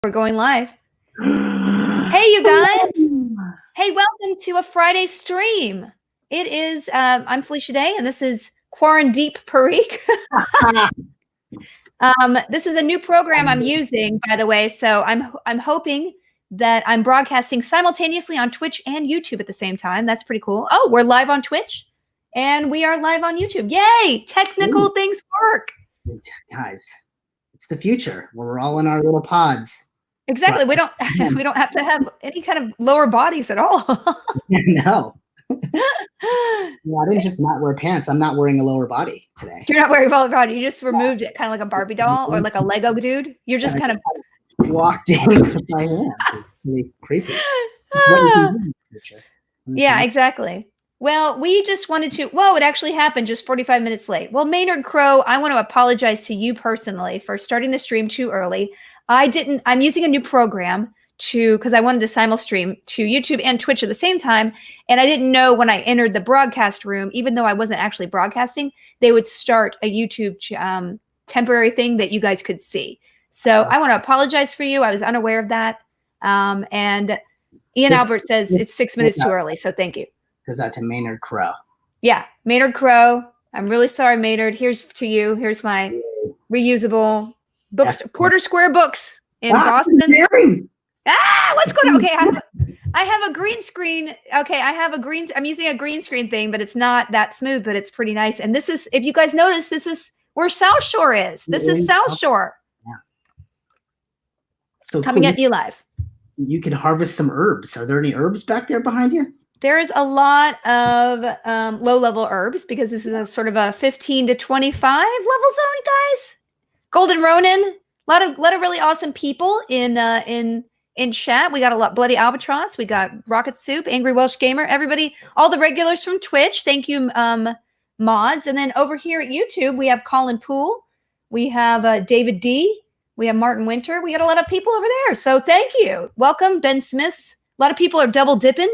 We're going live. Hey, you guys. Hey, welcome to a Friday stream. It is, I'm Felicia Day, and this is Quarandeep Parikh. This is a new program I'm using, by the way, so I'm hoping that I'm broadcasting simultaneously on Twitch and YouTube at the same time. That's pretty cool. Oh, we're live on Twitch, and we are live on YouTube. Yay! Technical things work. Guys, it's the future where we're all in our little pods. Exactly. We don't have to have any kind of lower bodies at all. No. I didn't just not wear pants. I'm not wearing a lower body today. You're not wearing a lower body. You just removed it, kind of like a Barbie doll or like a Lego dude. You're just kind of walked in with my hand. It's really creepy. What you can do in the future. Yeah, exactly. Well, we just wanted to, whoa, it actually happened just 45 minutes late. Well, Maynard Crow, I want to apologize to you personally for starting the stream too early. I'm using a new program because I wanted to simul-stream to YouTube and Twitch at the same time. And I didn't know when I entered the broadcast room, even though I wasn't actually broadcasting, they would start a YouTube temporary thing that you guys could see. So I want to apologize for you. I was unaware of that. And Ian Albert says it's 6 minutes too early. So thank you. Goes out to Maynard Crow. Yeah, Maynard Crow. I'm really sorry, Maynard. Here's to you. Here's my reusable books, Porter Square Books in Boston. What's going on? Okay, I have a green screen. Okay, I'm using a green screen thing, but it's not that smooth, but it's pretty nice. And this is, if you guys notice, this is where Southshore is. This is Southshore. Yeah. So coming at you live. You can harvest some herbs. Are there any herbs back there behind you? There's a lot of low-level herbs because this is a sort of a 15 to 25 level zone, guys. Golden Ronin, a lot of really awesome people in chat. We got a lot. Bloody Albatross. We got Rocket Soup, Angry Welsh Gamer. Everybody, all the regulars from Twitch. Thank you, mods. And then over here at YouTube, we have Colin Poole. We have David D. We have Martin Winter. We got a lot of people over there. So thank you. Welcome, Ben Smiths. A lot of people are double dipping.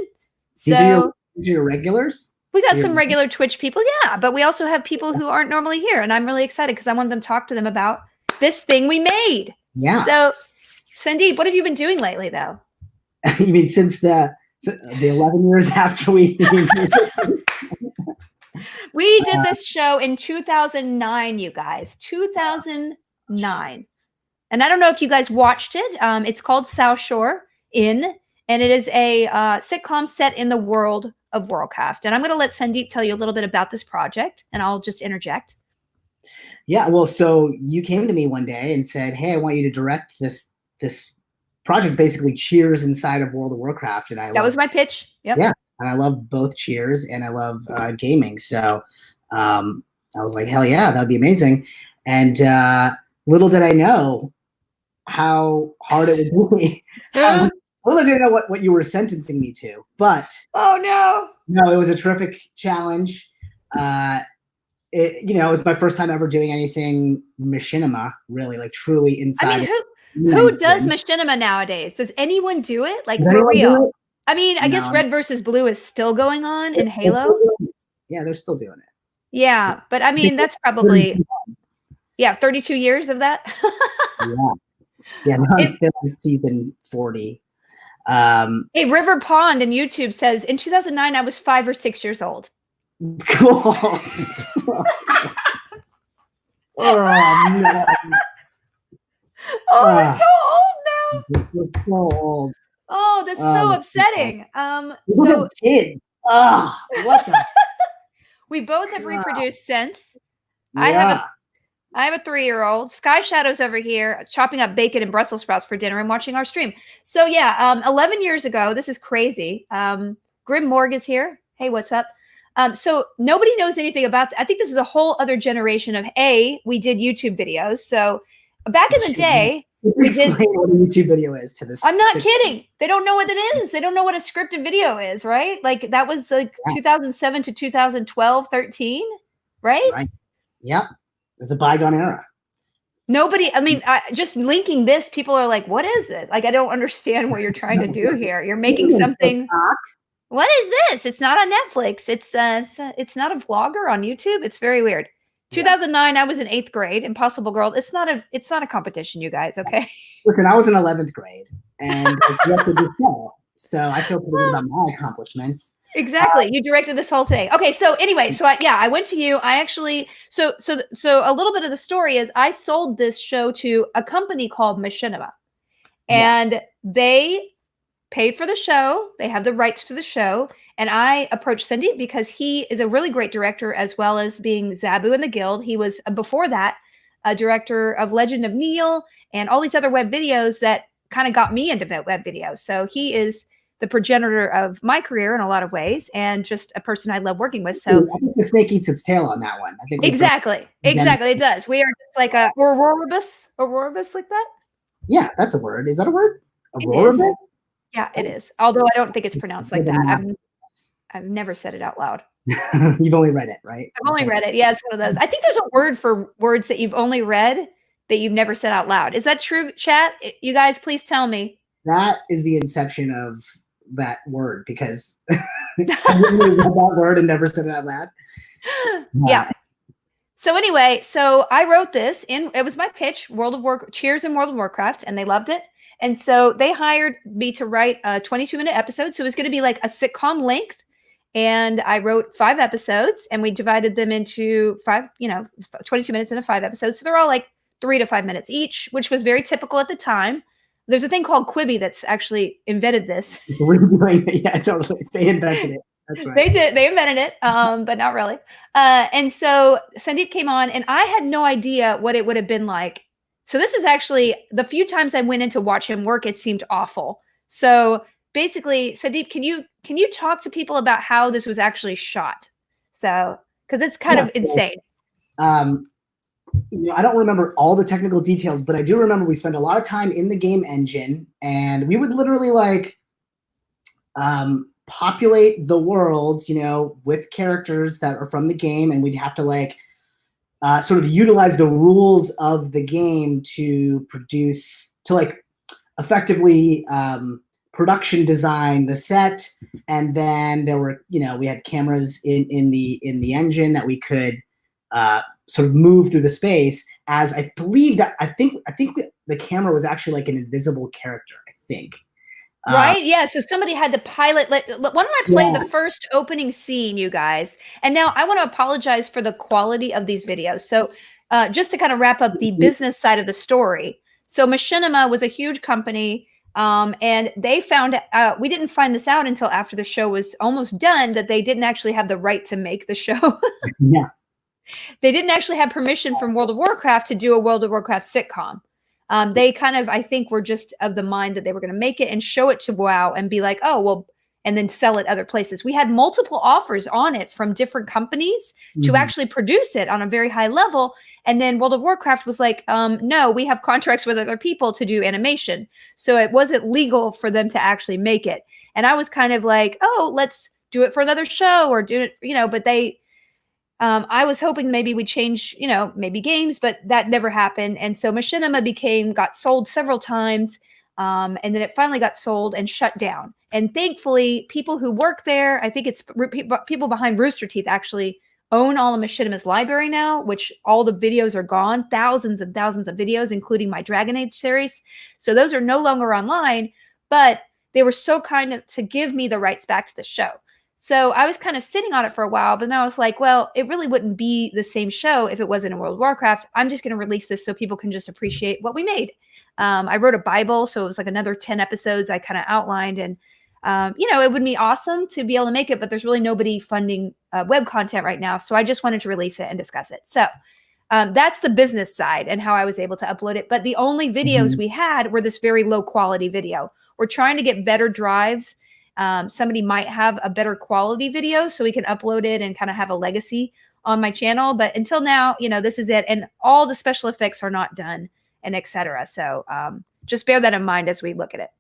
These are your regulars? We got some regular Twitch people, yeah, but we also have people who aren't normally here, and I'm really excited because I wanted them to talk to them about this thing we made. Yeah. So, Sandeep, what have you been doing lately, though? You mean since the 11 years after we... We did this show in 2009, you guys, 2009. And I don't know if you guys watched it. It's called Southshore Inn. And it is a sitcom set in the world of Warcraft. And I'm going to let Sandeep tell you a little bit about this project, and I'll just interject. Yeah, well, so you came to me one day and said, hey, I want you to direct this project, basically Cheers inside of World of Warcraft. And that was my pitch. Yep. Yeah, and I love both Cheers and I love gaming. So I was like, hell yeah, that would be amazing. And little did I know how hard it would be. Well, I didn't know what you were sentencing me to, but no, it was a terrific challenge. It was my first time ever doing anything machinima, really, like truly inside. I mean, who does machinima nowadays? Does anyone do it? Like for real? I mean, I guess Red versus Blue is still going on in Halo. Yeah, they're still doing it. Yeah, but I mean, that's probably 32 years of that. Yeah, they're on season 40. Hey, River Pond in YouTube says in 2009 I was 5 or 6 years old. Cool. Oh, we're so old now. We're so old. Oh, that's so upsetting. So kids. What the? We both have reproduced since. Yeah. I have a 3-year-old. Sky Shadow's over here chopping up bacon and Brussels sprouts for dinner and watching our stream. So yeah, 11 years ago, this is crazy. Grim Morg is here. Hey, what's up? So nobody knows anything about I think this is a whole other generation of we did YouTube videos. So back in the day, we did what a YouTube video is to this. I'm not kidding. They don't know what it is. They don't know what a scripted video is, right? Like that was like 2007 to 2012, 13, right? Yep. It was a bygone era. Nobody, I mean, just linking this, people are like, what is it? Like, I don't understand what you're trying to do here. You're making something. What is this? It's not on Netflix. It's not a vlogger on YouTube. It's very weird. 2009, I was in 8th grade. Impossible Girl. It's not a competition, you guys. Okay. Listen, I was in 11th grade, and I directed this show, so I feel pretty good about my accomplishments. Exactly. You directed this whole thing. Okay. So anyway, so I went to you. I actually, so a little bit of the story is I sold this show to a company called Machinima, and they paid for the show. They have the rights to the show. And I approached Sandeep because he is a really great director, as well as being Zabu in the Guild. He was, before that, a director of Legend of Neil and all these other web videos that kind of got me into web videos. So he is the progenitor of my career in a lot of ways, and just a person I love working with. So I think the snake eats its tail on that one. I think exactly, it does. We are just like a Auroribus like that. Yeah, that's a word. Is that a word? Auroribus? Yeah, it is. Although I don't think it's pronounced like that. I've never said it out loud. You've only read it, right? I've only read it. Yeah, it's one of those. I think there's a word for words that you've only read that you've never said out loud. Is that true, chat? You guys, please tell me. That is the inception of that word, because I've only read that word and never said it out loud. Yeah. So anyway, so I wrote this it was my pitch, Cheers in World of Warcraft, and they loved it. And so they hired me to write a 22-minute episode. So it was going to be like a sitcom length. And I wrote 5 episodes, and we divided them into 22 minutes into 5 episodes. So they're all like 3 to 5 minutes each, which was very typical at the time. There's a thing called Quibi that's actually invented this. Yeah, totally. They invented it. That's right. They did. They invented it, but not really. And so Sandeep came on, and I had no idea what it would have been like. So this is actually the few times I went in to watch him work, it seemed awful. So basically, Sandeep, can you talk to people about how this was actually shot? So, because it's kind of insane. I don't remember all the technical details, but I do remember we spent a lot of time in the game engine, and we would literally populate the world, with characters that are from the game, and we'd have to sort of utilize the rules of the game to effectively production design the set. And then there were, we had cameras in the engine that we could sort of move through the space, as I think the camera was actually like an invisible character, I think. Right? Yeah. So somebody had to pilot. Why don't I play the first opening scene, you guys? And now I want to apologize for the quality of these videos. So just to kind of wrap up the business side of the story. So Machinima was a huge company, and they found we didn't find this out until after the show was almost done, that they didn't actually have the right to make the show. Yeah. They didn't actually have permission from World of Warcraft to do a World of Warcraft sitcom. They kind of, I think, were just of the mind that they were going to make it and show it to WoW and be like, oh, well, and then sell it other places. We had multiple offers on it from different companies to actually produce it on a very high level. And then World of Warcraft was like, no, we have contracts with other people to do animation. So it wasn't legal for them to actually make it. And I was kind of like, oh, let's do it for another show or do it, but they... I was hoping maybe we change, maybe games, but that never happened. And so Machinima got sold several times. And then it finally got sold and shut down. And thankfully, people who work there, I think it's people behind Rooster Teeth, actually own all of Machinima's library now, which all the videos are gone, thousands and thousands of videos, including my Dragon Age series. So those are no longer online, but they were so kind of to give me the rights back to the show. So I was kind of sitting on it for a while, but now I was like, well, it really wouldn't be the same show if it wasn't in World of Warcraft. I'm just going to release this so people can just appreciate what we made. I wrote a Bible, so it was like another 10 episodes I kind of outlined. And, it would be awesome to be able to make it, but there's really nobody funding web content right now. So I just wanted to release it and discuss it. So that's the business side and how I was able to upload it. But the only videos we had were this very low quality video. We're trying to get better drives. Somebody might have a better quality video so we can upload it and kind of have a legacy on my channel. But until now, this is it. And all the special effects are not done and etc. So just bear that in mind as we look at it.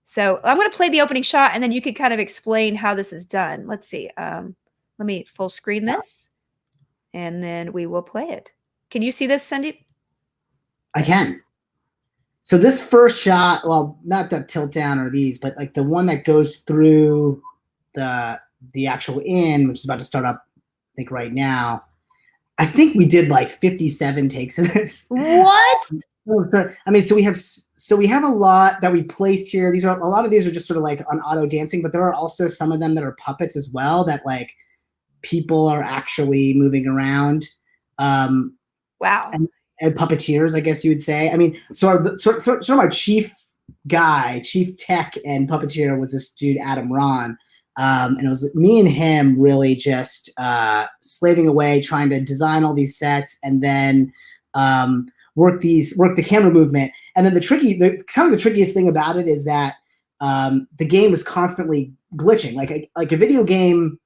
So I'm going to play the opening shot and then you could kind of explain how this is done. Let's see. Let me full screen this and then we will play it. Can you see this, Sandeep? I can. So this first shot, well, not the tilt down or these, but like the one that goes through the actual inn, which is about to start up, I think right now. I think we did like 57 takes of this. What? I mean, so we have a lot that we placed here. A lot of these are just sort of like on auto dancing, but there are also some of them that are puppets as well that like people are actually moving around. Wow. And puppeteers, I guess you would say. I mean, sort of my chief tech and puppeteer was this dude, Adam Ron. And it was me and him really just slaving away, trying to design all these sets and then work the camera movement. And then the trickiest thing about it is that the game is constantly glitching. Like a video game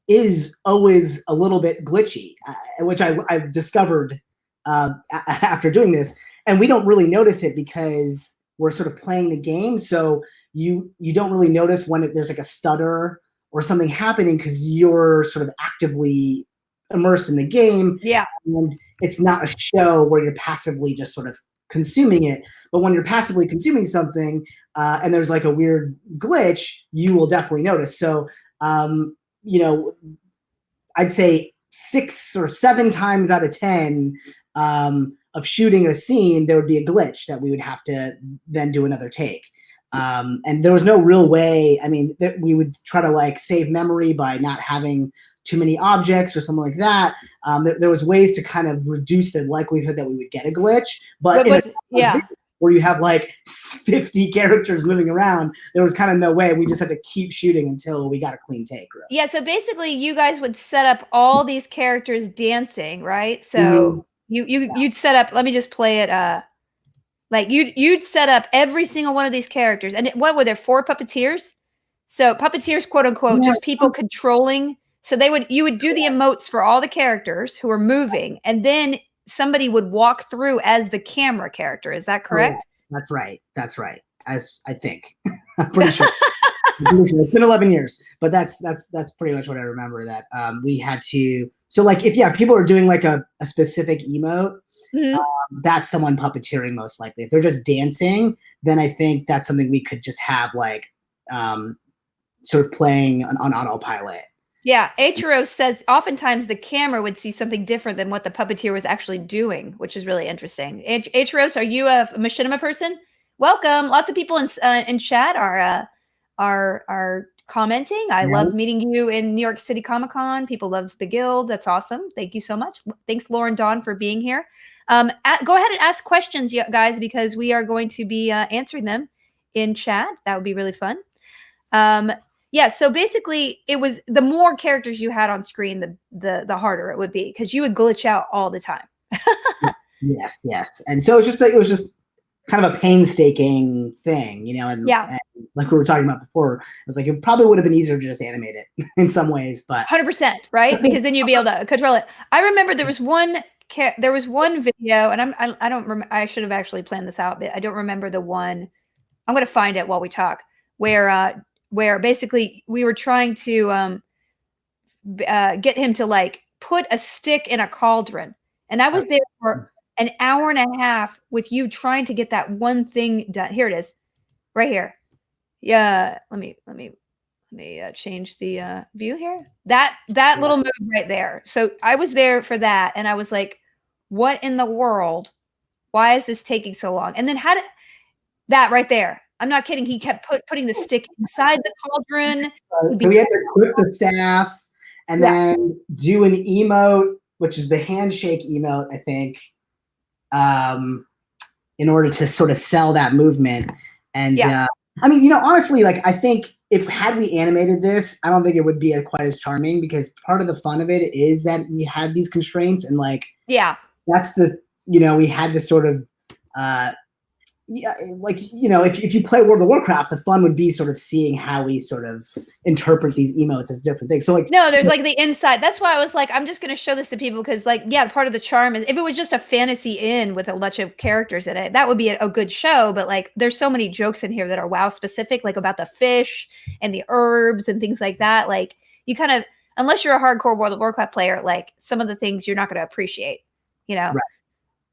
is always a little bit glitchy, which I've discovered after doing this. And we don't really notice it because we're sort of playing the game. So you don't really notice when there's like a stutter or something happening because you're sort of actively immersed in the game. Yeah. And it's not a show where you're passively just sort of consuming it. But when you're passively consuming something and there's like a weird glitch, you will definitely notice. So, I'd say 6 or 7 times out of 10 of shooting a scene, there would be a glitch that we would have to then do another take. And there was no real way. I mean, we would try to like save memory by not having too many objects or something like that. There was ways to kind of reduce the likelihood that we would get a glitch. But where you have like 50 characters moving around, there was kind of no way. We just had to keep shooting until we got a clean take. Really. Yeah. So basically, you guys would set up all these characters dancing, right? So you'd set up. Let me just play it. Like you'd set up every single one of these characters, and what were there? 4 puppeteers. So puppeteers, quote unquote, just people controlling. So you would do the emotes for all the characters who are moving, and then somebody would walk through as the camera character. Is that correct? Oh, that's right. As I think, I'm pretty sure. It's been 11 years, but that's pretty much what I remember. That we had to. So like if people are doing like a specific emote. Mm-hmm. That's someone puppeteering most likely. If they're just dancing, then I think that's something we could just have like sort of playing on autopilot. Yeah, Atros says oftentimes the camera would see something different than what the puppeteer was actually doing, which is really interesting. Atros, are you a machinima person? Welcome. Lots of people in chat are commenting. I love meeting you in New York City Comic-Con. People love the guild. That's awesome. Thank you so much. Thanks, Lauren Dawn, for being here. Go ahead and ask questions, guys, because we are going to be answering them in chat. That would be really fun. Yeah, so basically, it was the more characters you had on screen, the harder it would be because you would glitch out all the time. Yes, and so it was just kind of a painstaking thing, and like we were talking about before, it was like it probably would have been easier to just animate it in some ways, but 100%, right? Because then you'd be able to control it. I remember there was one video, and I don't remember. I should have actually planned this out, but I don't remember the one. I'm going to find it while we talk. Where basically we were trying to get him to like put a stick in a cauldron, and I was there for an hour and a half with you trying to get that one thing done. Here it is, right here. Yeah, let me change the view here. That little move right there. So I was there for that, and I was like, "What in the world? Why is this taking so long?" And then that right there. I'm not kidding. He kept putting the stick inside the cauldron. So we had to equip the staff and then do an emote, which is the handshake emote, I think, in order to sort of sell that movement. And I mean, honestly, like I think had we animated this, I don't think it would be quite as charming because part of the fun of it is that we had these constraints and like that's we had to sort of if you play World of Warcraft, the fun would be sort of seeing how we sort of interpret these emotes as different things. So like, no, there's like the inside. That's why I was like, I'm just going to show this to people because like, part of the charm is if it was just a fantasy inn with a bunch of characters in it, that would be a good show. But like, there's so many jokes in here that are WoW specific, like about the fish and the herbs and things like that. Like you kind of, unless you're a hardcore World of Warcraft player, like some of the things you're not going to appreciate, Right.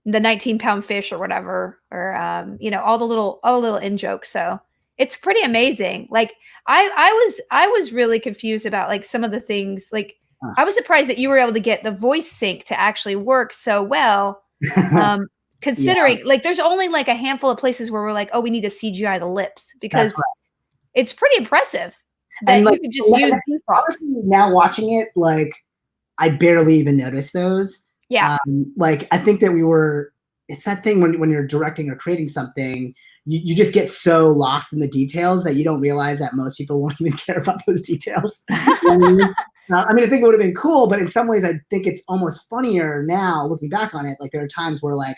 The 19-pound fish or whatever, or all the little in jokes. So it's pretty amazing. Like I was really confused about like some of the things. Like I was surprised that you were able to get the voice sync to actually work so well. Considering like there's only like a handful of places where we're like, oh, we need to CGI the lips because it's pretty impressive that and, like, you could just use default. honestly, now watching it, like I barely even noticed those. Yeah. Like I think that it's that thing when you're directing or creating something, you just get so lost in the details that you don't realize that most people won't even care about those details. I mean, I think it would have been cool, but in some ways I think it's almost funnier now looking back on it. Like there are times where like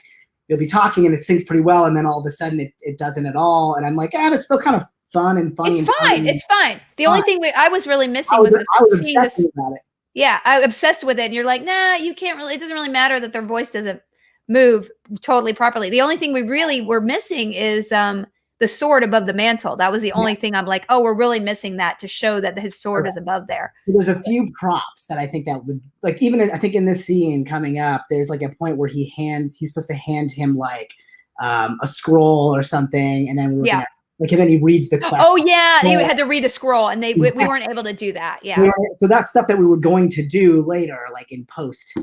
you'll be talking and it syncs pretty well and then all of a sudden it doesn't at all. And I'm like, that's still kind of fun and funny. It's fine. It's fine. The only thing I was really missing was seeing this. About it. Yeah, I was obsessed with it. And you're like, nah, you can't really, it doesn't really matter that their voice doesn't move totally properly. The only thing we really were missing is the sword above the mantle. That was the only thing I'm like, oh, we're really missing that to show that his sword is above there. There's a few props that I think that would like I think in this scene coming up, there's like a point where he's supposed to hand him like a scroll or something, and then and then he reads the question. Oh yeah, he had to read a scroll, and we weren't able to do that. Yeah. So that's stuff that we were going to do later, like in post.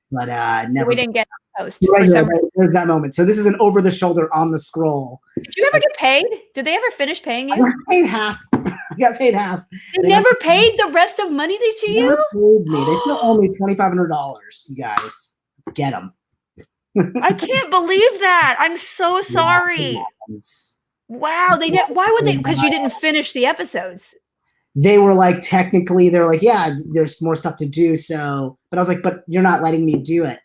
But never. We didn't get post. There's that moment. So this is an over the shoulder on the scroll. Did you ever get paid? Did they ever finish paying you? I paid half. I got paid half. They never paid the rest of money to you? Paid me. They still owe me $2,500. You guys, let's get them. I can't believe that. I'm so sorry. Wow. Why would they? Because you didn't finish the episodes. They were like, technically, they're like, yeah, there's more stuff to do. So, but I was like, but you're not letting me do it.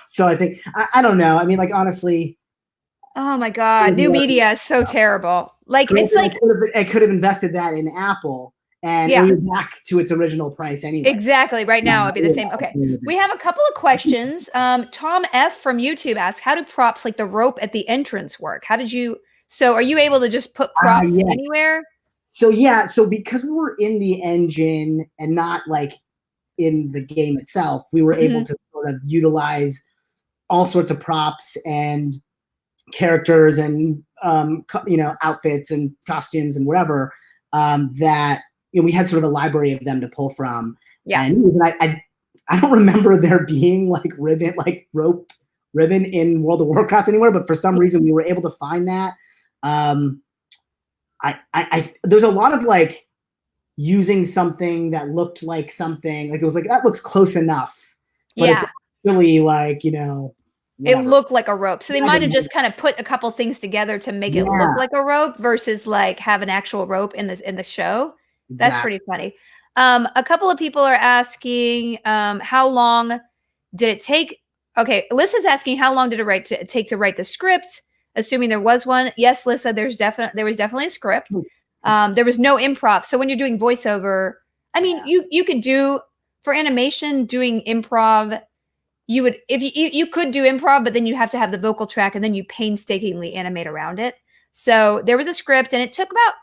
So I think, I don't know. I mean, like, honestly. Oh my God. New media is so terrible. Like, it's like. I could have invested that in Apple and it was back to its original price anyway. Exactly. Right now it'd be the same. Okay. We have a couple of questions. Tom F from YouTube asked, how do props like the rope at the entrance work? So are you able to just put props anywhere? So because we were in the engine and not like in the game itself, we were able to sort of utilize all sorts of props and characters and outfits and costumes and whatever that we had sort of a library of them to pull from. Yeah, and I don't remember there being like rope ribbon in World of Warcraft anywhere, but for some reason we were able to find that. There's a lot of like using something that looked like something, like it was like, that looks close enough, but it's really like, whatever. It looked like a rope. So they might have just kind of put a couple things together to make it look like a rope versus like have an actual rope in the show. Exactly. That's pretty funny. A couple of people are asking, how long did it take? Okay, Alyssa's asking, how long did it take to write the script? Assuming there was one. Yes, Lissa, there was definitely a script. There was no improv. So when you're doing voiceover, I mean, you could do, for animation, doing improv, you would, if you could do improv, but then you have to have the vocal track and then you painstakingly animate around it. So there was a script and it took about,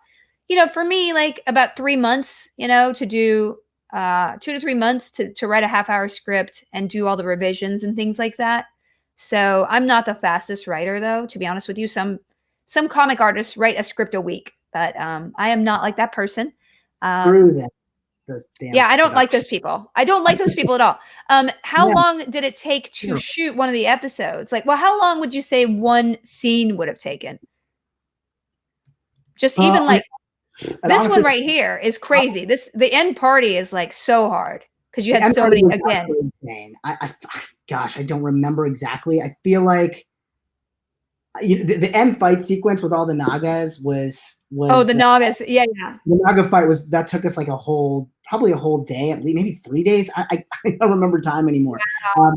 for me, like about 3 months, to do 2 to 3 months to write a half-hour script and do all the revisions and things like that. So I'm not the fastest writer, though, to be honest with you. Some comic artists write a script a week, but I am not like that person. Through that. I don't like those people. I don't like those people at all. How long did it take to shoot one of the episodes? Like, well, how long would you say one scene would have taken? Just even like this one right here is crazy. The end party is like so hard because you had so many again. Gosh, I don't remember exactly. I feel like the end fight sequence with all the Nagas was the Nagas, yeah. The Naga fight that took us like probably a whole day, at least maybe 3 days. I don't remember time anymore. Wow.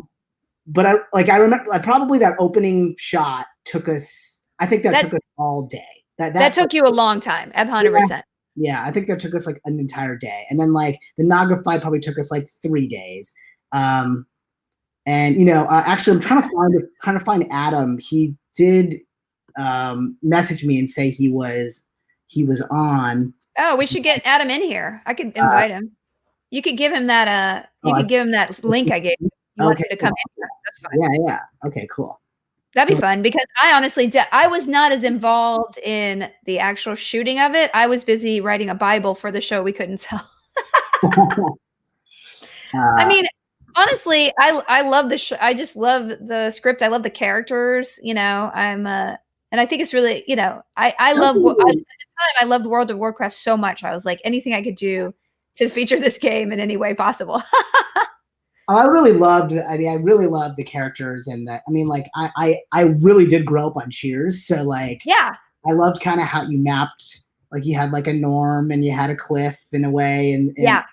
But I remember probably that opening shot took us. I think that took us all day. That took you a long time, 100%. Yeah, I think that took us like an entire day, and then like the Naga fight probably took us like 3 days. And actually, I'm trying to find Adam. He did message me and say he was on. Oh, we should get Adam in here. I could invite him. You could give him that. You could give him that link I gave you. You want him to come in here. That's fine. Yeah. Okay, cool. That'd be fun because I honestly, I was not as involved in the actual shooting of it. I was busy writing a Bible for the show we couldn't sell. I Uh, mean, honestly, I love the I just love the script. I love the characters. And I think it's really, I love what at the time I loved World of Warcraft so much. I was like, anything I could do to feature this game in any way possible. I really loved. I mean, I really loved the characters, and that. I mean, like, I really did grow up on Cheers, so like, Yeah, I loved kind of how you mapped. Like, you had like a Norm, and you had a Cliff in a way, yeah.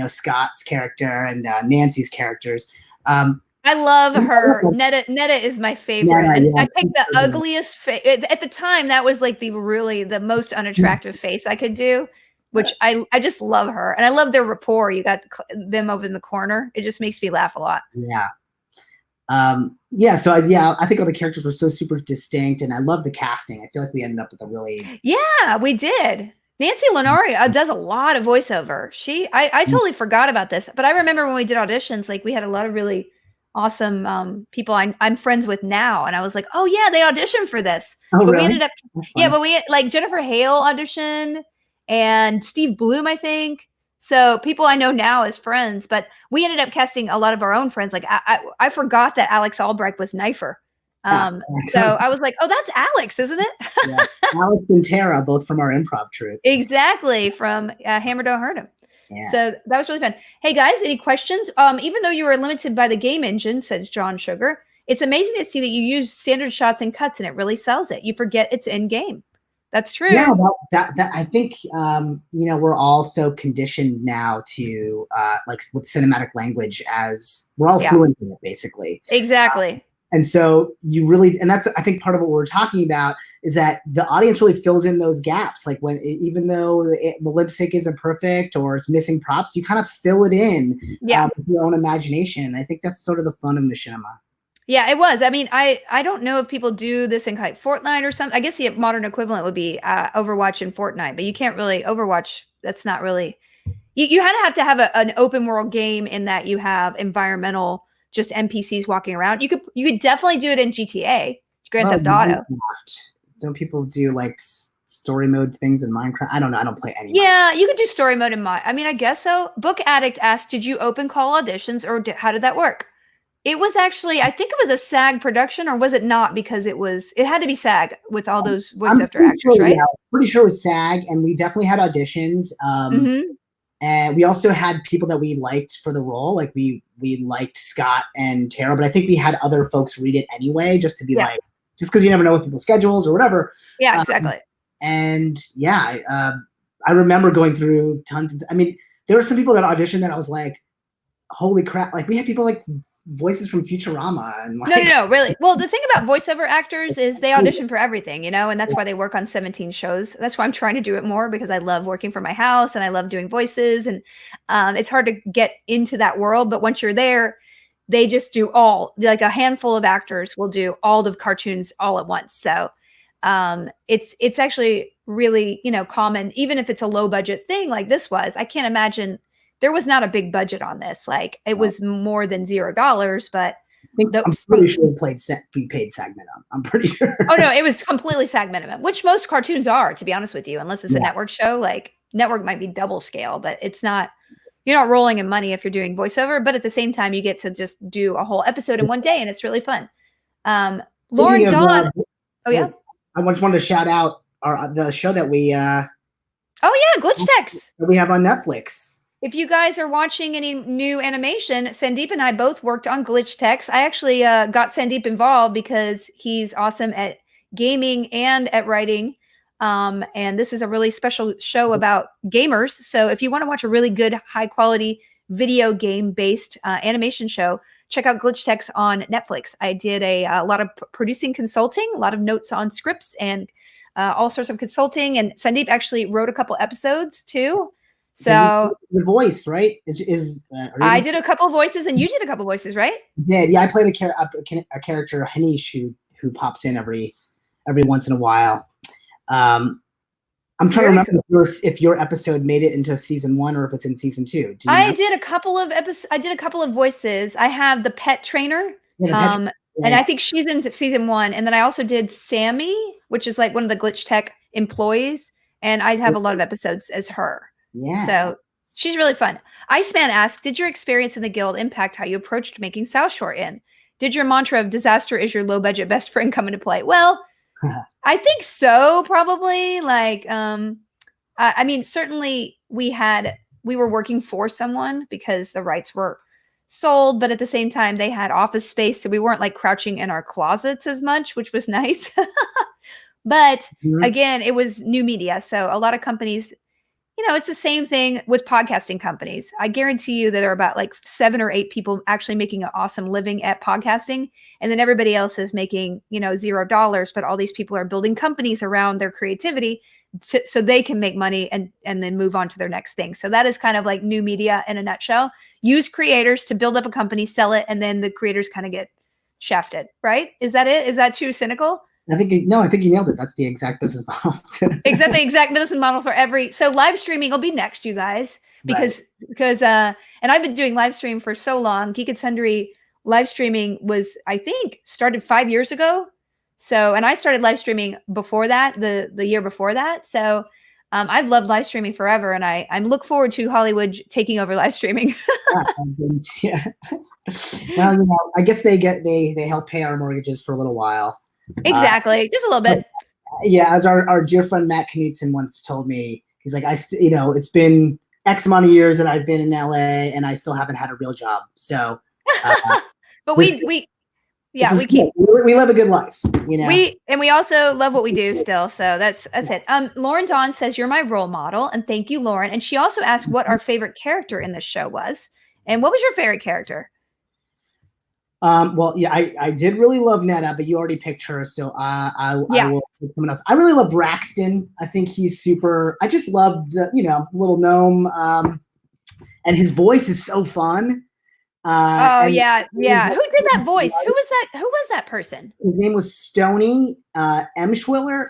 Scott's character and Nancy's characters. Um, I love her. Netta is my favorite, Nana, and yeah, I picked the ugliest face at the time. That was like the most unattractive face I could do, which I just love her, and I love their rapport. You got them over in the corner. It just makes me laugh a lot. yeah. So I think all the characters were so super distinct, and I love the casting. I feel like we ended up with a really We did. Nancy Lenari does a lot of voiceover. I totally forgot about this, but I remember when we did auditions, like we had a lot of really awesome people I'm friends with now, and I was like, oh yeah, they auditioned for this. oh But we really ended up, yeah, but we like Jennifer Hale auditioned and Steve Bloom, I think. So people I know now as friends, but we ended up casting a lot of our own friends. Like I forgot that Alex Albrecht was Knifer. yeah. So I was like, oh, that's Alex, isn't it? Yeah. Alex and Tara, both from our improv troupe. Exactly, from Hammer Don't Hurt Him. Yeah. So that was really fun. Hey guys, any questions? Even though you were limited by the game engine, says John Sugar, it's amazing to see that you use standard shots and cuts and it really sells it. You forget it's in game. That's true. Yeah, that I think we're all so conditioned now to like with cinematic language, as we're all fluent in it basically. Exactly. And so and that's, I think, part of what we're talking about is that the audience really fills in those gaps. Like even though the lip sync isn't perfect or it's missing props, you kind of fill it in with your own imagination. And I think that's sort of the fun of machinima. Yeah, it was. I mean, I don't know if people do this in like Fortnite or something. I guess the modern equivalent would be Overwatch and Fortnite, but you can't really Overwatch. That's not really. You kind of have to have an open world game in that you have environmental, just NPCs walking around. You could definitely do it in GTA, Grand Theft Auto. Don't people do like story mode things in Minecraft? I don't know. I don't play any. Yeah, you could do story mode in I mean, I guess so. Book Addict asked, did you open call auditions or how did that work? It was actually, I think it was a SAG production, or was it not? Because it had to be SAG with all those voice actor actors, right? Yeah, pretty sure it was SAG, and we definitely had auditions. And we also had people that we liked for the role. Like we liked Scott and Tara, but I think we had other folks read it anyway, just to be like, just because you never know with people's schedules or whatever. Yeah, exactly. And yeah, I remember going through tons. I mean, there were some people that auditioned that I was like, holy crap! Like we had people like voices from Futurama and like, no, really. Well, the thing about voiceover actors is they audition for everything, and that's why they work on 17 shows. That's why I'm trying to do it more, because I love working from my house and I love doing voices, and it's hard to get into that world. But once you're there, they just do like a handful of actors will do all the cartoons all at once. So it's actually really, common, even if it's a low budget thing like this was. I can't imagine. There was not a big budget on this. Like it was more than $0, but I'm pretty sure we paid SAG minimum. I'm pretty sure. Oh no, it was completely SAG minimum, which most cartoons are, to be honest with you, unless it's a network show. Like network might be double scale, but it's not. You're not rolling in money if you're doing voiceover, but at the same time, you get to just do a whole episode in one day, and it's really fun. Lauren John. Oh yeah. I just wanted to shout out the show that we. Oh yeah, Glitch Text. That we have on Netflix. If you guys are watching any new animation, Sandeep and I both worked on Glitch Text. I actually got Sandeep involved because he's awesome at gaming and at writing. And this is a really special show about gamers. So if you want to watch a really good, high quality video game based animation show, check out Glitch Text on Netflix. I did a lot of producing consulting, a lot of notes on scripts and all sorts of consulting. And Sandeep actually wrote a couple episodes too. So the voice, right? I did a couple of voices, and you did a couple of voices, right? Yeah. I played a character, Hanish, who pops in every once in a while. I'm trying to remember if your episode made it into season 1 or if it's in season 2. I did a couple of episodes. I did a couple of voices. I have the pet trainer, and I think she's in season 1. And then I also did Sammy, which is like one of the Glitch Tech employees, and I have a lot of episodes as her. Yeah. So She's really fun. Iceman asks, did your experience in the guild impact how you approached making Southshore in? Did your mantra of disaster is your low budget best friend come into play? Well, I think so, probably. Like, I mean, certainly we were working for someone because the rights were sold, but at the same time they had office space, so we weren't like crouching in our closets as much, which was nice. But again, it was new media, so a lot of companies, it's the same thing with podcasting companies. I guarantee you that there are about like 7 or 8 people actually making an awesome living at podcasting. And then everybody else is making, $0, but all these people are building companies around their creativity so they can make money and then move on to their next thing. So that is kind of like new media in a nutshell. Use creators to build up a company, sell it, and then the creators kind of get shafted, right? Is that it? Is that too cynical? I think you nailed it. That's the exact business model. Exactly, the exact business model for so live streaming will be next, you guys, because and I've been doing live stream for so long. Geek and Sundry live streaming was, I think, started 5 years ago. So, and I started live streaming before that, the year before that. So, I've loved live streaming forever, and I look forward to Hollywood taking over live streaming. Yeah. Well, I guess they help pay our mortgages for a little while. Exactly, just a little bit. Yeah, as our dear friend Matt Knutson once told me, he's like, it's been X amount of years that I've been in LA, and I still haven't had a real job. So, but we live a good life, We also love what we do still. So that's it. Lauren Dawn says you're my role model, and thank you, Lauren. And she also asked what our favorite character in the show was, and what was your favorite character? Well, yeah, I did really love Netta, but you already picked her, so I will pick someone else. I really love Braxton. I think he's super. I just love the little gnome, and his voice is so fun. Yeah. Who did that voice? Who was that person? His name was Stony Emschwiller.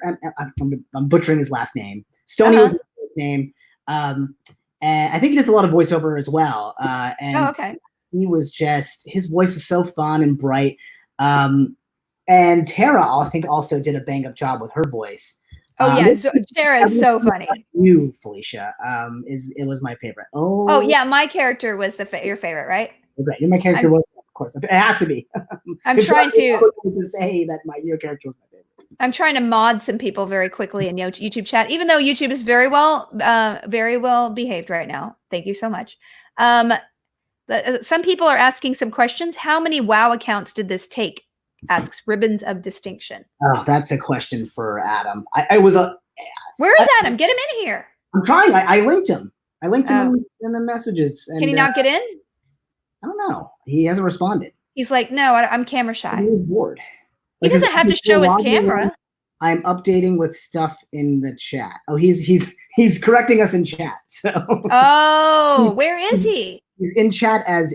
I'm butchering his last name. Stony was his first name, and I think he does a lot of voiceover as well. Okay. He was his voice was so fun and bright. And Tara, I think, also did a bang up job with her voice. Tara is so funny. You, Felicia, it was my favorite. Oh yeah, my character was your favorite, right? Right, my character was, of course. It has to be. I'm trying to say that your character was my favorite. I'm trying to mod some people very quickly in YouTube chat, even though YouTube is very well behaved right now. Thank you so much. Some people are asking some questions. How many WoW accounts did this take? Asks Ribbons of Distinction. Oh, that's a question for Adam. Where is Adam? Get him in here. I'm trying. I linked him. I linked him in the messages. And, can he not get in? I don't know. He hasn't responded. He's like, no, I'm camera shy. He's bored. He doesn't have to show his camera. I'm updating with stuff in the chat. Oh, he's correcting us in chat. So. Oh, where is he? He's in chat as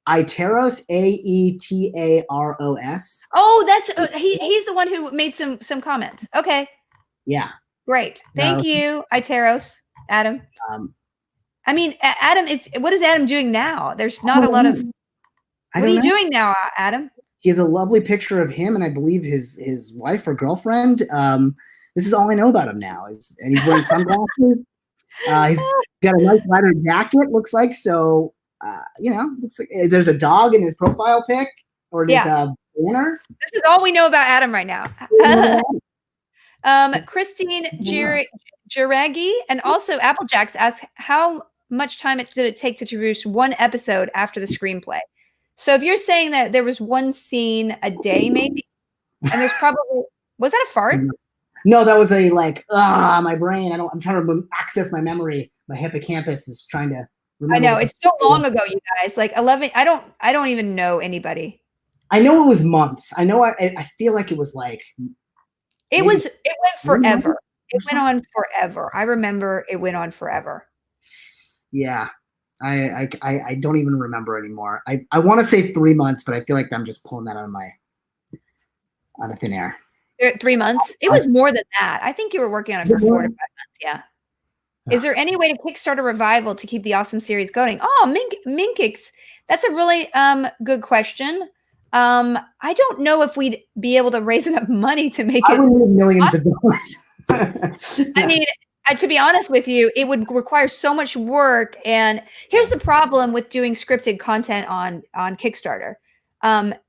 Aeteros, Aetaros. Oh, that's he's the one who made some comments. Okay. Yeah. Great. Thank you, Aeteros, Adam. I mean, Adam what is Adam doing now? There's not a lot of. What are you doing now, Adam? He has a lovely picture of him and I believe his wife or girlfriend. This is all I know about him now. And he's wearing sunglasses. He's got a nice leather jacket, looks like. So, looks like there's a dog in his profile pic, or there's a banner. This is all we know about Adam right now. Christine Jiragi and also Applejacks ask how much time did it take to produce one episode after the screenplay? So if you're saying that there was one scene a day, maybe, and there's probably, was that a fart? No, that was my brain. I'm trying to access my memory. My hippocampus is trying to remember. I know, it's so long ago, you guys. Like 11, I don't even know anybody. I know it was months. I know I feel like it was like it went forever. It went on forever. I remember it went on forever. Yeah. I don't even remember anymore. I want to say 3 months, but I feel like I'm just pulling that out of thin air. 3 months? It was more than that. I think you were working on it for 4 to 5 months. Yeah. Is there any way to kickstart a revival to keep the awesome series going? Oh, Minkix. That's a really good question. I don't know if we'd be able to raise enough money to make it. I would need millions of dollars. I mean, To be honest with you, it would require so much work. And here's the problem with doing scripted content on Kickstarter.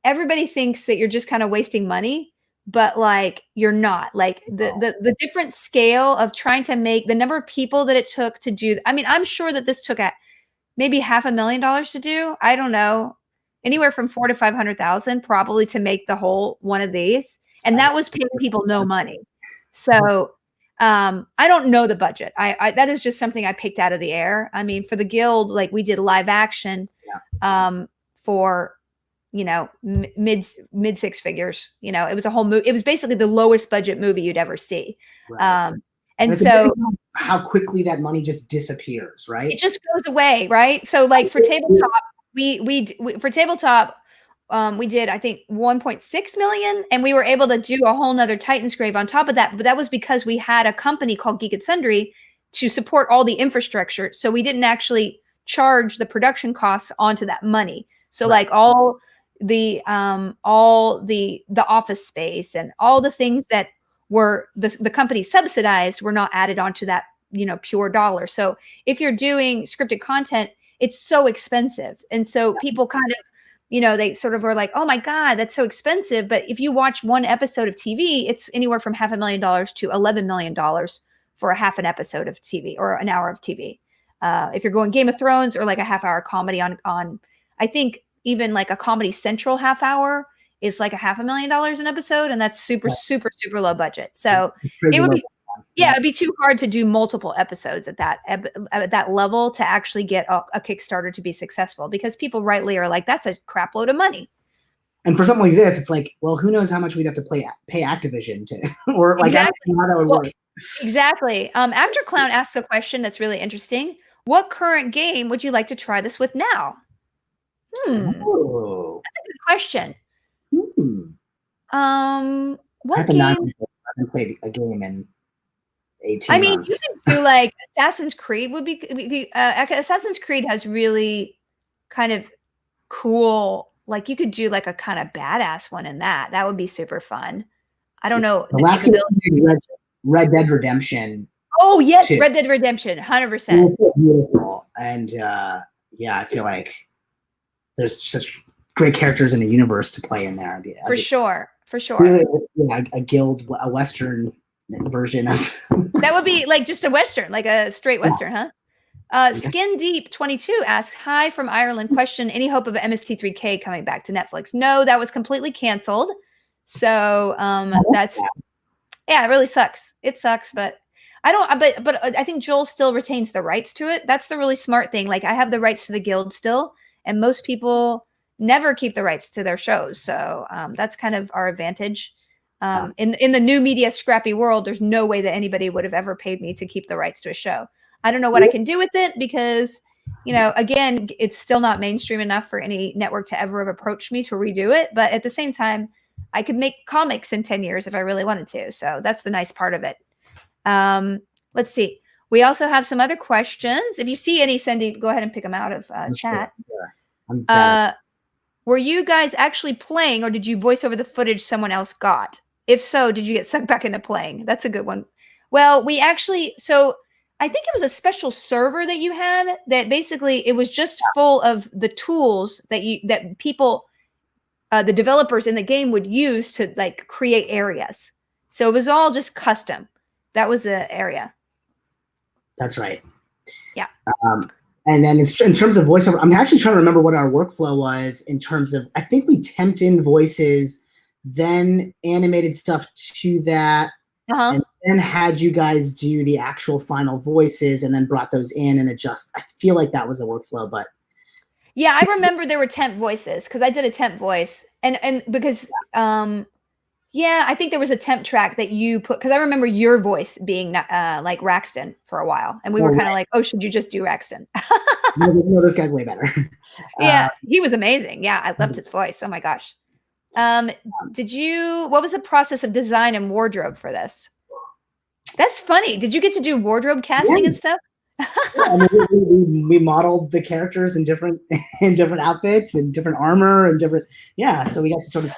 Everybody thinks that you're just kind of wasting money, but like you're not. Like the different scale of trying to make the number of people that it took to do. I mean, I'm sure that this took maybe $500,000 to do. I don't know, anywhere from 400 to 500,000 probably to make the whole one of these, and that was paying people no money. So I don't know the budget. I that is just something I picked out of the air. I mean, for the guild, like we did live action for mid six figures. It was a whole movie. It was basically the lowest budget movie you'd ever see. Right. And so how quickly that money just disappears, right? It just goes away, right? So like for tabletop, we for tabletop, we did, I think, 1.6 million, and we were able to do a whole nother Titan's Grave on top of that. But that was because we had a company called Geek and Sundry to support all the infrastructure. So we didn't actually charge the production costs onto that money. So like all the office space and all the things that were the company subsidized were not added onto that, pure dollar. So if you're doing scripted content, it's so expensive. And so people kind of, they sort of were like, oh my God, that's so expensive. But if you watch one episode of TV, it's anywhere from $500,000 to $11 million for a half an episode of TV or an hour of TV. If you're going Game of Thrones or like a half-hour comedy on, I think even like a Comedy Central half hour is like $500,000 an episode, and that's super low budget. So it would be, it'd be too hard to do multiple episodes at that level to actually get a Kickstarter to be successful, because people rightly are like, that's a crap load of money. And for something like this, it's like, well, who knows how much we'd have to pay Activision to, or like exactly. how that would work. Exactly. Actor Clown asks a question that's really interesting. What current game would you like to try this with now? Oh. That's a good question. What game? I haven't played a game in 18 months. You can do like Assassin's Creed would be Assassin's Creed has really kind of cool, like you could do like a kind of badass one in that. That would be super fun. I don't know. The last game Red Dead Redemption. Oh yes, 2. Red Dead Redemption, 100%. Beautiful. And I feel like there's such great characters in a universe to play in there. For sure. Really, a guild, a Western version of that would be like just a Western, like a straight Western, huh? Skin Deep 22 asks, hi from Ireland. Question, any hope of MST3K coming back to Netflix? No, that was completely canceled. So that's it really sucks. It sucks, but I think Joel still retains the rights to it. That's the really smart thing. Like I have the rights to the guild still, and most people never keep the rights to their shows. So that's kind of our advantage. In the new media scrappy world, there's no way that anybody would have ever paid me to keep the rights to a show. I don't know what I can do with it because, again, it's still not mainstream enough for any network to ever have approached me to redo it. But at the same time, I could make comics in 10 years if I really wanted to. So that's the nice part of it. Let's see. We also have some other questions. If you see any, Sandeep, go ahead and pick them out of chat. Sure. Were you guys actually playing, or did you voice over the footage someone else got? If so, did you get sucked back into playing? That's a good one. Well, so I think it was a special server that you had that basically it was just full of the tools that people, the developers in the game would use to like create areas. So it was all just custom. That was the area. That's right. Yeah. And then in terms of voiceover, I'm actually trying to remember what our workflow was in terms of, I think we temped in voices, then animated stuff to that, and then had you guys do the actual final voices and then brought those in and adjust. I feel like that was the workflow, but. Yeah, I remember there were temp voices because I did a temp voice and because, I think there was a temp track that you put, because I remember your voice being like Raxton for a while. And we were kind of like, oh, should you just do Raxton? No, this guy's way better. Yeah, he was amazing. Yeah, I loved his voice. Oh my gosh. What was the process of design and wardrobe for this? That's funny. Did you get to do wardrobe casting and stuff? We modeled the characters in different outfits and different armor and different. Yeah, so we got to sort of.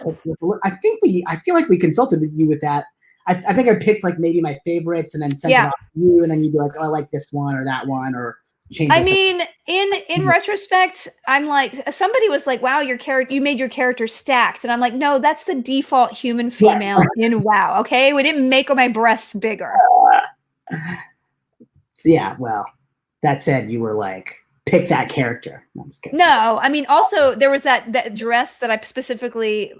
I feel like we consulted with you with that. I think I picked like maybe my favorites and then sent them out to you, and then you'd be like, oh, I like this one or that one, or change. I mean, in retrospect, I'm like, somebody was like, wow, you made your character stacked. And I'm like, no, that's the default human female in WoW. Okay. We didn't make my breasts bigger. Yeah. Well, that said, you were like, pick that character. No, I'm just kidding. No, I mean, also there was that dress that I specifically,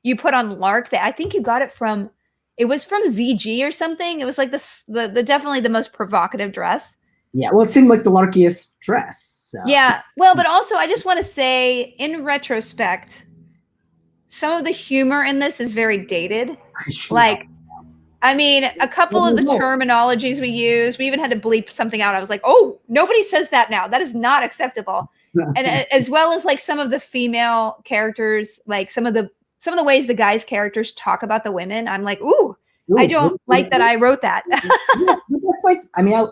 you put on Lark that I think you got it from, it was from ZG or something. It was like the definitely the most provocative dress. Yeah, well, it seemed like the larkiest dress. So. Yeah, well, but also I just want to say, in retrospect, some of the humor in this is very dated. Like, I mean, a couple of the terminologies we use, we even had to bleep something out. I was like, oh, nobody says that now. That is not acceptable. And as well as like some of the female characters, like some of the ways the guys' characters talk about the women, I'm like, ooh, I don't like that I wrote that. Yeah, that's like, I mean,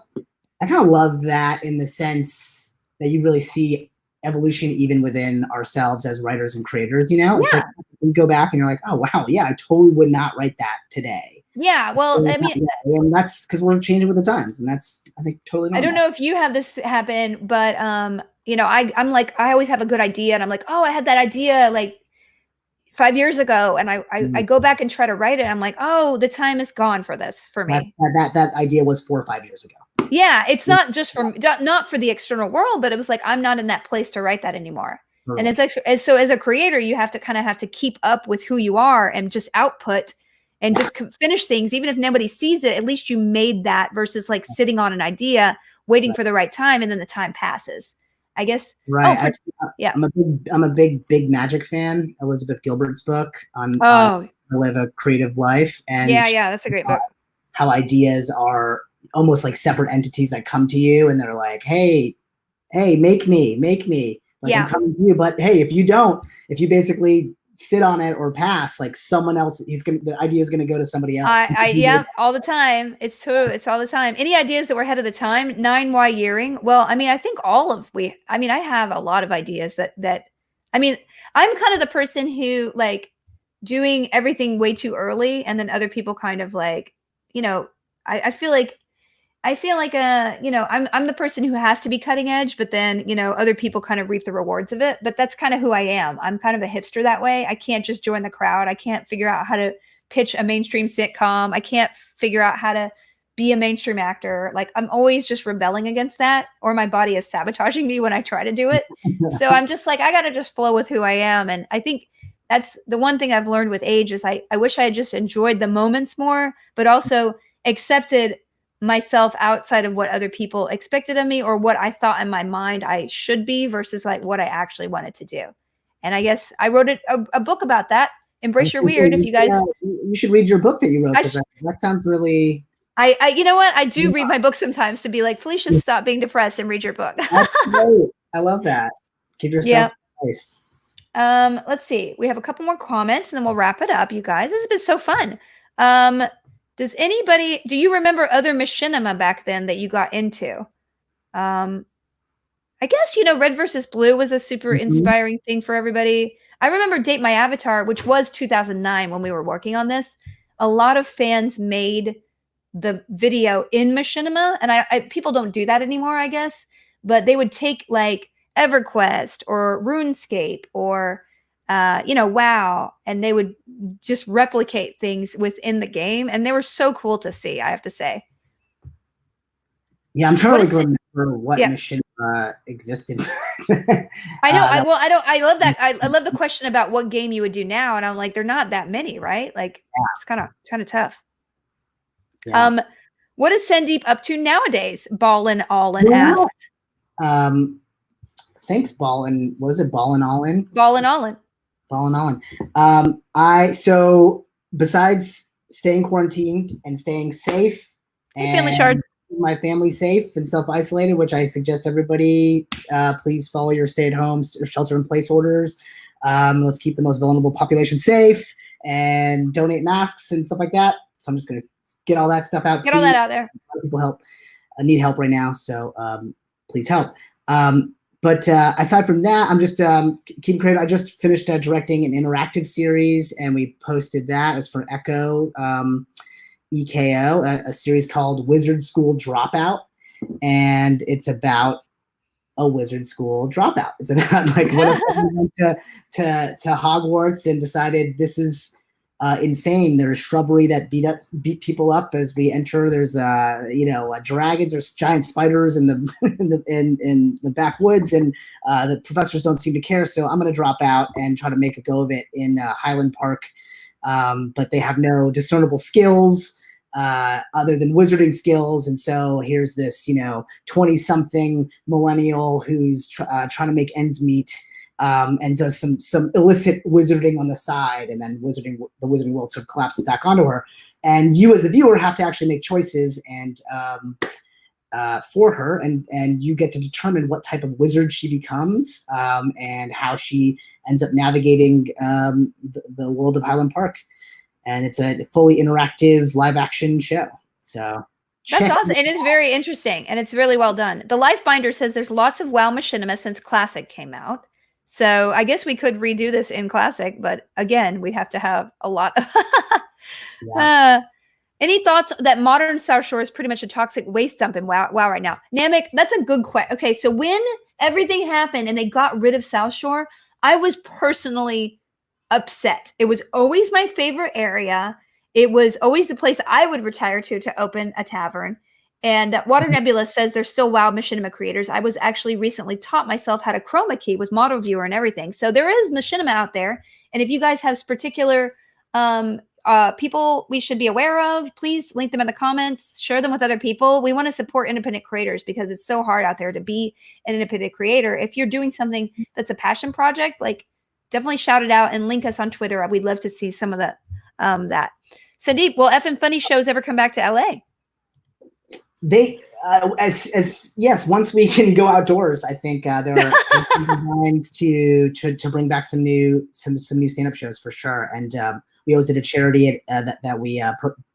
I kind of love that in the sense that you really see evolution even within ourselves as writers and creators, you know? It's like you go back and you're like, oh, wow, yeah, I totally would not write that today. Yeah, well, I mean... And that's because we're changing with the times, and that's, I think, totally normal. I don't know if you have this happen, but, you know, I'm like, I always have a good idea, and I'm like, oh, I had that idea, like, 5 years ago, and I go back and try to write it. I'm like, oh, the time is gone for this for me. That idea was 4 or 5 years ago. Yeah, it's not just not for the external world, but it was like, I'm not in that place to write that anymore. Right. And it's actually, so as a creator, you have to keep up with who you are and just output and just finish things, even if nobody sees it. At least you made that, versus like sitting on an idea, waiting for the right time, and then the time passes. I guess. Right. Yeah. I'm a big Magic fan. Elizabeth Gilbert's book on How to Live a Creative Life. And yeah, that's a great book. How ideas are almost like separate entities that come to you, and they're like, hey, make me. Like, I'm coming to you, but hey, if you basically sit on it or pass, like someone else, the idea is gonna go to somebody else. Yeah, all the time. It's true. It's all the time. Any ideas that were ahead of the time? 9Y yearing. Well, I mean, I think I have a lot of ideas that I mean, I'm kind of the person who like doing everything way too early, and then other people kind of like, you know, I feel like you know, I'm the person who has to be cutting edge, but then, you know, other people kind of reap the rewards of it. But that's kind of who I am. I'm kind of a hipster that way. I can't just join the crowd. I can't figure out how to pitch a mainstream sitcom. I can't figure out how to be a mainstream actor. Like, I'm always just rebelling against that, or my body is sabotaging me when I try to do it. So I'm just like, I got to just flow with who I am. And I think that's the one thing I've learned with age is I wish I had just enjoyed the moments more, but also accepted myself outside of what other people expected of me, or what I thought in my mind I should be, versus like what I actually wanted to do. And I guess I wrote a book about that. Embrace Your Weird. If you guys, you should read your book that you wrote. That sounds really. I you know what? I do read my book sometimes to be like, Felicia, stop being depressed and read your book. That's great. I love that. Give yourself advice. Let's see. We have a couple more comments, and then we'll wrap it up. You guys, this has been so fun. Do you remember other machinima back then that you got into? I guess, you know, Red versus Blue was a super inspiring thing for everybody. I remember Date My Avatar, which was 2009 when we were working on this. A lot of fans made the video in machinima, and people don't do that anymore, I guess. But they would take like EverQuest or RuneScape or you know, WoW, and they would just replicate things within the game, and they were so cool to see, I have to say. Yeah, I'm trying to remember what mission existed. I know. I love that. I love the question about what game you would do now, and I'm like, they're not that many, right? Like, it's kind of tough. Yeah. What is Sandeep up to nowadays? Ballin' Allin asked. Thanks, Ballin'. What was it? Ballin' Allin? Ballin' Allin. Ballin' Allin. So besides staying quarantined and staying safe, and family shards, my family safe and self-isolated, which I suggest everybody please follow your stay-at-home or shelter-in-place orders. Let's keep the most vulnerable population safe and donate masks and stuff like that. So I'm just gonna get all that stuff out. Get all that out there. People need help right now, so please help. But aside from that, I'm just keeping creative. I just finished directing an interactive series, and we posted that. It's for Echo. EKO, a series called Wizard School Dropout, and it's about a wizard school dropout. It's about like what if someone went to Hogwarts and decided this is insane. There's shrubbery that beat people up as we enter. There's dragons. There's giant spiders in the in the backwoods, and the professors don't seem to care. So I'm going to drop out and try to make a go of it in Highland Park. But they have no discernible skills other than wizarding skills. And so here's this, 20-something millennial who's trying to make ends meet and does some illicit wizarding on the side, and then the wizarding world sort of collapses back onto her. And you as the viewer have to actually make choices and for her, and you get to determine what type of wizard she becomes and how she ends up navigating the world of Highland Park. And it's a fully interactive live action show. So that's awesome. It is very interesting, and it's really well done. The Life Binder says there's lots of WoW machinima since Classic came out. So I guess we could redo this in Classic, but again, we'd have to have a lot of any thoughts that modern Southshore is pretty much a toxic waste dump in WoW right now? Namek, that's a good question. Okay, so when everything happened and they got rid of Southshore, I was personally upset. It was always my favorite area. It was always the place I would retire to open a tavern. And Water Nebula says there's still WoW machinima creators. I was actually recently taught myself how to chroma key with Model Viewer and everything. So there is machinima out there. And if you guys have particular people we should be aware of, please link them in the comments, share them with other people. We want to support independent creators because it's so hard out there to be an independent creator. If you're doing something that's a passion project, like, definitely shout it out and link us on Twitter. We'd love to see some of that. Sandeep, will F and Funny shows ever come back to LA? They, yes, once we can go outdoors, I think there are plans to bring back some new stand-up shows for sure. And we always did a charity that we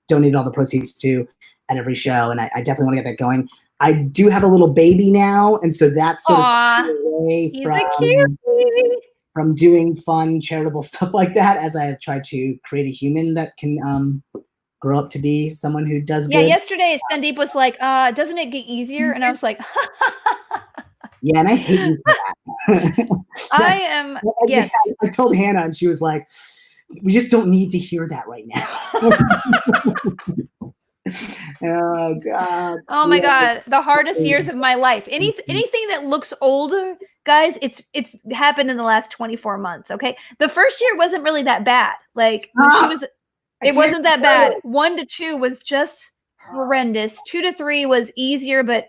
donated all the proceeds to at every show, and I definitely want to get that going. I do have a little baby now, and so that's sort of away he's a cute baby. From doing fun charitable stuff like that, as I have tried to create a human that can grow up to be someone who does good. Yesterday Sandeep was like, doesn't it get easier? And I was like, yeah, and I hate you for that. I am, yes. I told Hannah, and she was like, we just don't need to hear that right now. Oh God. Oh my God. The hardest years of my life. Anything that looks older, guys, it's happened in the last 24 months. Okay. The first year wasn't really that bad. Like it wasn't that bad. 1 to 2 was just horrendous. 2 to 3 was easier, but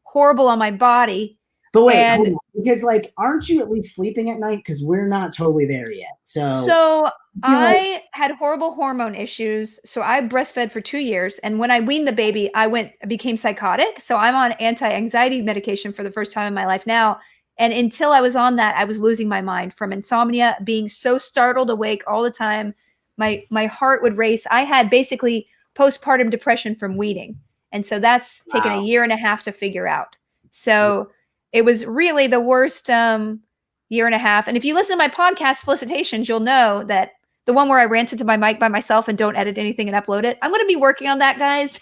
horrible on my body. But wait, because like, aren't you at least sleeping at night? Because we're not totally there yet. So I had horrible hormone issues. So I breastfed for 2 years. And when I weaned the baby, I became psychotic. So I'm on anti-anxiety medication for the first time in my life now. And until I was on that, I was losing my mind from insomnia, being so startled awake all the time. My heart would race. I had basically postpartum depression from weaning. And so that's taken a year and a half to figure out. So it was really the worst year and a half. And if you listen to my podcast, Felicitations, you'll know that the one where I rant into my mic by myself and don't edit anything and upload it, I'm going to be working on that, guys.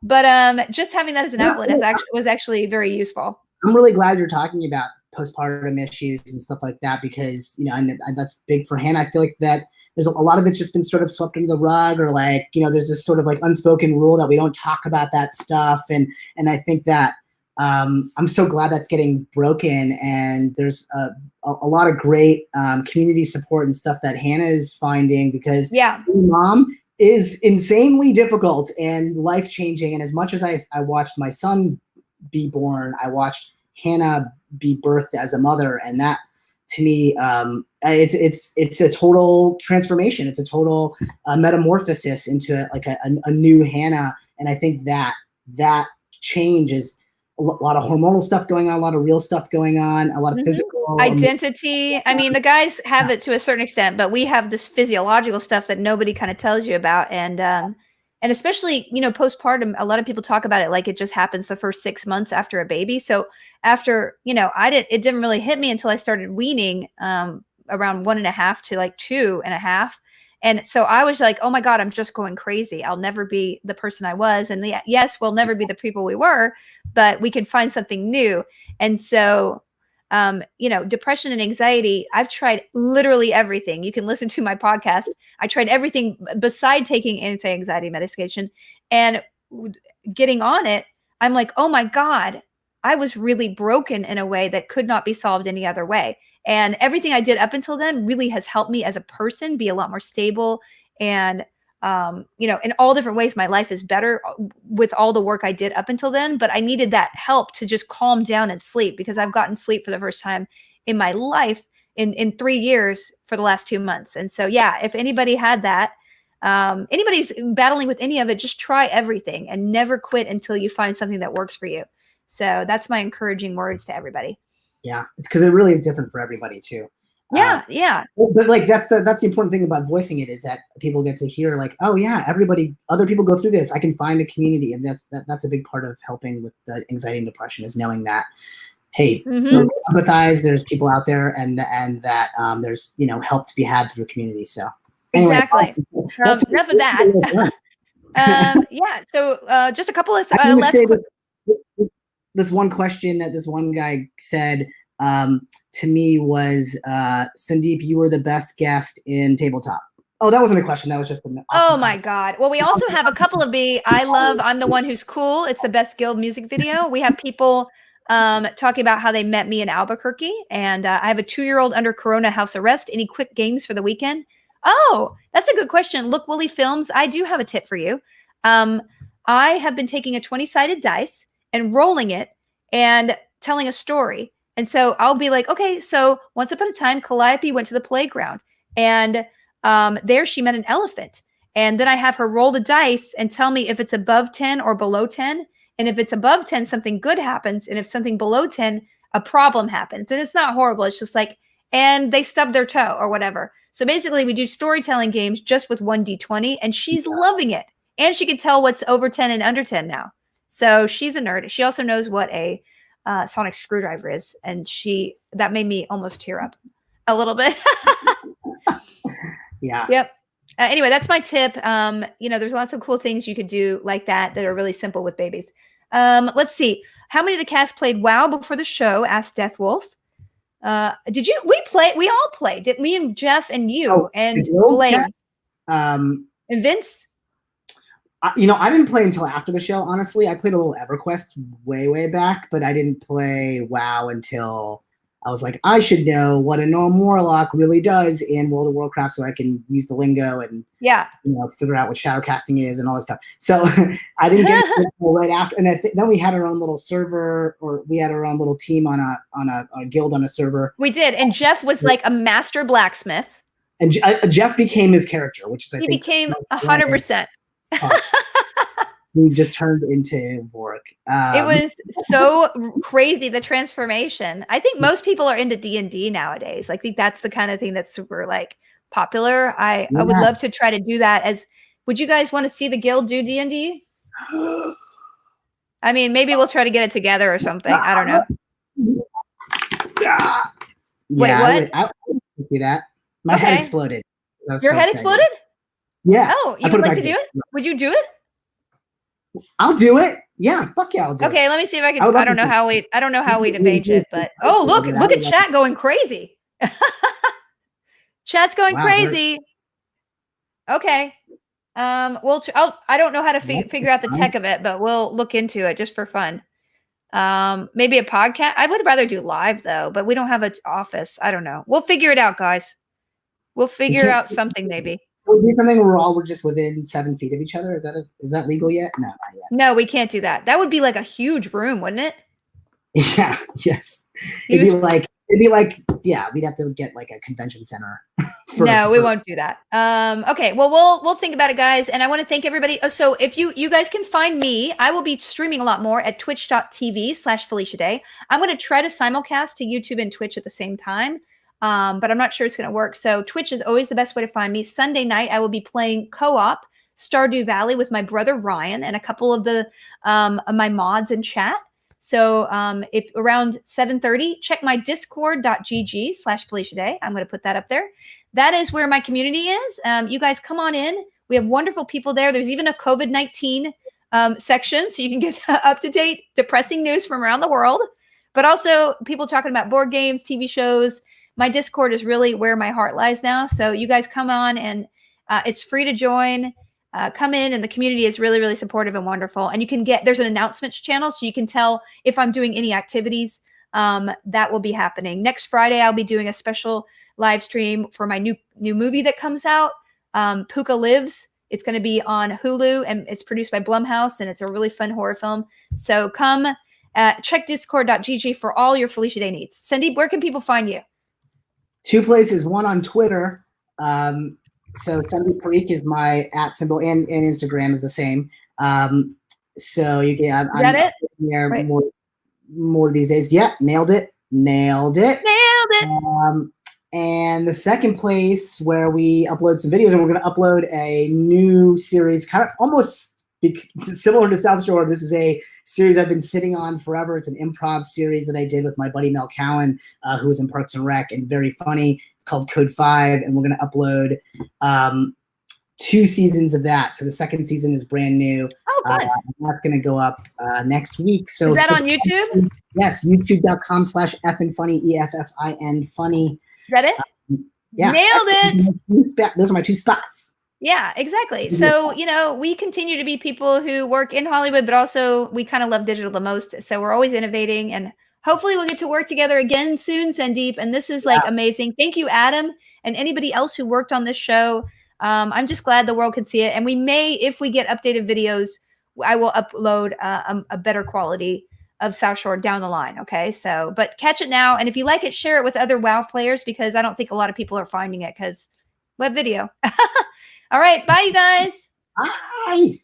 But just having that as an outlet was actually very useful. I'm really glad you're talking about postpartum issues and stuff like that, because, and that's big for Hannah. I feel like that there's a lot of it's just been sort of swept under the rug, or like, there's this sort of like unspoken rule that we don't talk about that stuff. And I think that I'm so glad that's getting broken, and there's a lot of great community support and stuff that Hannah is finding, because being mom is insanely difficult and life-changing. And as much as I watched my son be born, I watched Hannah be birthed as a mother, and that to me, it's a total transformation. It's a total metamorphosis into a new Hannah. And I think that change is a lot of hormonal stuff going on, a lot of real stuff going on, a lot of physical identity. I mean, the guys have it to a certain extent, but we have this physiological stuff that nobody kind of tells you about. And especially, postpartum, a lot of people talk about it like it just happens the first 6 months after a baby. So after, it didn't really hit me until I started weaning around 1.5 to like 2.5. And so I was like, oh my God, I'm just going crazy. I'll never be the person I was. And yes, we'll never be the people we were, but we can find something new. And so, depression and anxiety, I've tried literally everything. You can listen to my podcast. I tried everything beside taking anti-anxiety medication, and getting on it. I'm like, oh my God, I was really broken in a way that could not be solved any other way. And everything I did up until then really has helped me as a person be a lot more stable. And, in all different ways, my life is better with all the work I did up until then. But I needed that help to just calm down and sleep, because I've gotten sleep for the first time in my life in 3 years for the last 2 months. And so, yeah, if anybody had that, anybody's battling with any of it, just try everything and never quit until you find something that works for you. So that's my encouraging words to everybody. Yeah, it's because it really is different for everybody too. Yeah. But like that's the important thing about voicing it, is that people get to hear like, oh yeah, other people go through this. I can find a community, and that's a big part of helping with the anxiety and depression, is knowing that, hey, empathize. There's people out there, and that there's help to be had through a community. So anyway, exactly. Enough of that. Yeah. So just a couple of last quick. This one question that this one guy said to me was, Sandeep, you were the best guest in tabletop. Oh, that wasn't a question. That was just an awesome my God. Well, we also have a couple of I'm the one who's cool. It's the best guild music video. We have people talking about how they met me in Albuquerque. And I have a 2-year-old under Corona house arrest. Any quick games for the weekend? Oh, that's a good question. Look, Willie Films, I do have a tip for you. I have been taking a 20-sided dice and rolling it and telling a story. And so I'll be like, okay, so once upon a time, Calliope went to the playground, and there she met an elephant. And then I have her roll the dice and tell me if it's above 10 or below 10. And if it's above 10, something good happens. And if something below 10, a problem happens. And it's not horrible. It's just like, and they stubbed their toe or whatever. So basically we do storytelling games just with 1d20, and she's loving it. And she can tell what's over 10 and under 10 now. So she's a nerd. She also knows what a sonic screwdriver is. And that made me almost tear up a little bit. Yeah. Yep. Anyway, that's my tip. There's lots of cool things you could do like that are really simple with babies. Let's see. How many of the cast played WoW before the show? Asked Death Wolf. Did you? We all played. Did me and Jeff and you and Blaine and Vince? I didn't play until after the show. Honestly, I played a little EverQuest way back, but I didn't play WoW until I was like, I should know what a gnome warlock really does in World of Warcraft, so I can use the lingo and figure out what shadow casting is and all this stuff. So I didn't get it right after, and then we had our own little server, or we had our own little team on a guild on a server. We did, and Jeff was like a master blacksmith, and Jeff became his character, which is he became 100%. He just turned into Vork. It was so crazy, the transformation. I think most people are into D&D nowadays. I think that's the kind of thing that's super popular. I would love to try to do that. Would you guys want to see the guild do D&D? I mean, maybe we'll try to get it together or something. I don't know. Yeah. Wait, what? I would see that. My head exploded. Your head exploded? Yeah. Oh, you would like to do it? Would you do it? I'll do it. Yeah, fuck yeah, I'll do it. Okay, let me see if I can. I don't know how we'd arrange it, but look at chat going crazy. Chat's going crazy. Okay. I don't know how to figure out the tech of it, but we'll look into it just for fun. Maybe a podcast. I would rather do live though, but we don't have an office. I don't know. We'll figure it out, guys. We'll figure out something maybe. Would it be something where we're just within 7 feet of each other? Is that legal yet? No, not yet. No, we can't do that. That would be like a huge room, wouldn't it? Yeah. Yes. It'd be like, we'd have to get like a convention center. No, we won't do that. Okay. Well, we'll think about it, guys. And I want to thank everybody. So if you guys can find me, I will be streaming a lot more at twitch.tv/Felicia Day. I'm going to try to simulcast to YouTube and Twitch at the same time. But I'm not sure it's going to work. So Twitch is always the best way to find me. Sunday night, I will be playing co-op Stardew Valley with my brother Ryan and a couple of my mods in chat. So if around 7:30, check my discord.gg/Felicia Day. I'm going to put that up there. that is where my community is. You guys come on in. We have wonderful people there. There's even a COVID-19 section, so you can get up-to-date depressing news from around the world, but also people talking about board games, TV shows. My Discord is really where my heart lies now. So you guys come on, and it's free to join. Come in, and the community is really, really supportive and wonderful. And you can there's an announcements channel, so you can tell if I'm doing any activities that will be happening. Next Friday, I'll be doing a special live stream for my new movie that comes out, Puka Lives. It's going to be on Hulu, and it's produced by Blumhouse, and it's a really fun horror film. So come check discord.gg for all your Felicia Day needs. Sandeep, where can people find you? 2 places, one on Twitter. So Sandeep Parikh is my @ symbol, and Instagram is the same. So you can, I'm it? there right. more these days. Yeah, nailed it. And the second place where we upload some videos, and we're going to upload a new series, kind of almost similar to Southshore. This is a series I've been sitting on forever. It's an improv series that I did with my buddy Mel Cowan, who was in Parks and Rec, and very funny. It's called Code 5, and we're going to upload 2 seasons of that. So the second season is brand new. Oh, fun. That's going to go up next week. So is that on YouTube? Yes, youtube.com/effnfunny, EFFIN funny. Is that it? Yeah. Nailed it. Those are my 2 spots. Yeah, exactly. So, you know, we continue to be people who work in Hollywood, but also we kind of love digital the most. So we're always innovating, and hopefully we'll get to work together again soon, Sandeep. And this is like amazing. Thank you, Adam, and anybody else who worked on this show. I'm just glad the world can see it. And we may, if we get updated videos, I will upload a better quality of Southshore down the line. Okay. So, but catch it now. And if you like it, share it with other WoW players, because I don't think a lot of people are finding it, because web video. All right. Bye, you guys. Bye.